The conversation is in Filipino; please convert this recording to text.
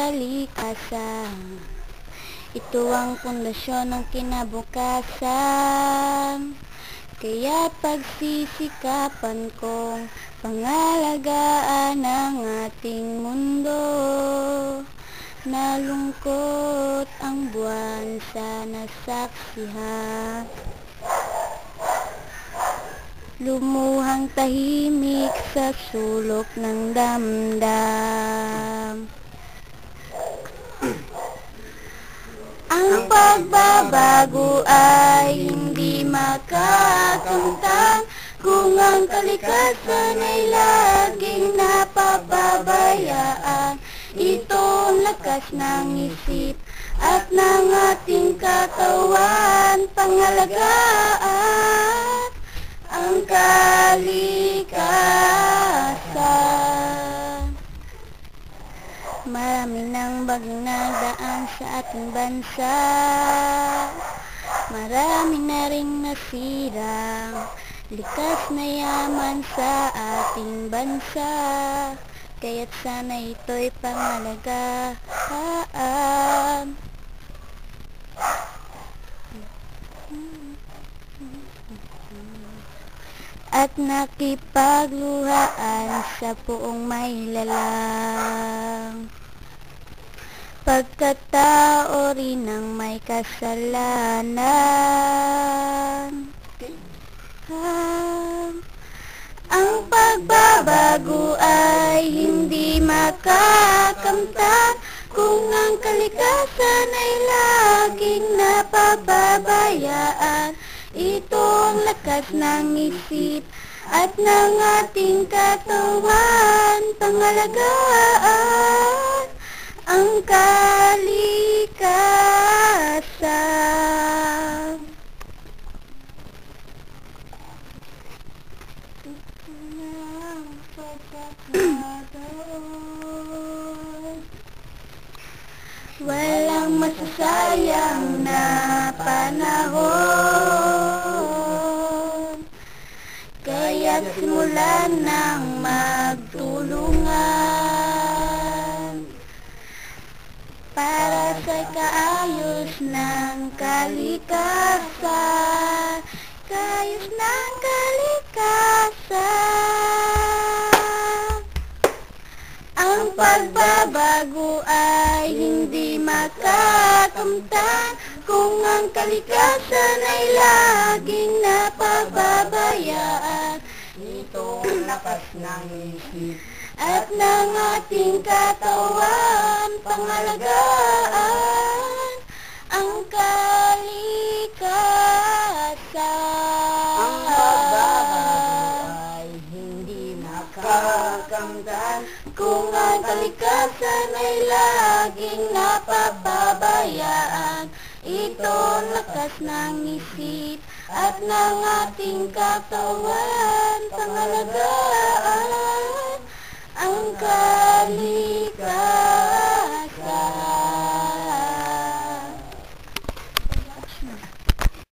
kalikasan. Ito ang pundasyon ng kinabukasan. Kaya pagsisikapan kong pangalagaan ang ating mundo. Nalungkot ang buwan sa nasaksihan. Lumuhang tahimik sa sulok ng damdam. Ang pagbabago ay hindi makakamtan kung ang kalikasan ay laging napapabayaan. Ito ang lakas ng isip at ng ating katawan, pangalagaan ang kalikasan. Marami nang bagyong nagdaan sa ating bansa. Marami na ring nasirang likas na yaman sa ating bansa. Kaya't sana ito'y pangalagaan. At nakipagluhaan sa buong may lalang. Pagkatao rin ang may kasalanan. Ang pagbabago ay hindi makakamtan kung ang kalikasan ay laging napapabayaan. Ito ang lakas ng isip at ng ating katawan, pangalagaan ang kalikasan. Walang masasayang na panahon, kaya't simulan ng magtulungan para sa kaayos ng kalikasan, kaayos ng kalikasan. Ang pagbabago ay hindi makakamtan kung ang kalikasan ay laging napapabayaan. Ito ang lakas ng isip at ng ating katawan, pangalagaan ang kalikasan. Ang pagbabago ay hindi makakamtan kung ang kalikasan ay laging napapabayaan. Ito ang lakas ng isip at ng ating katawan, pangalagaan ang kalikasan.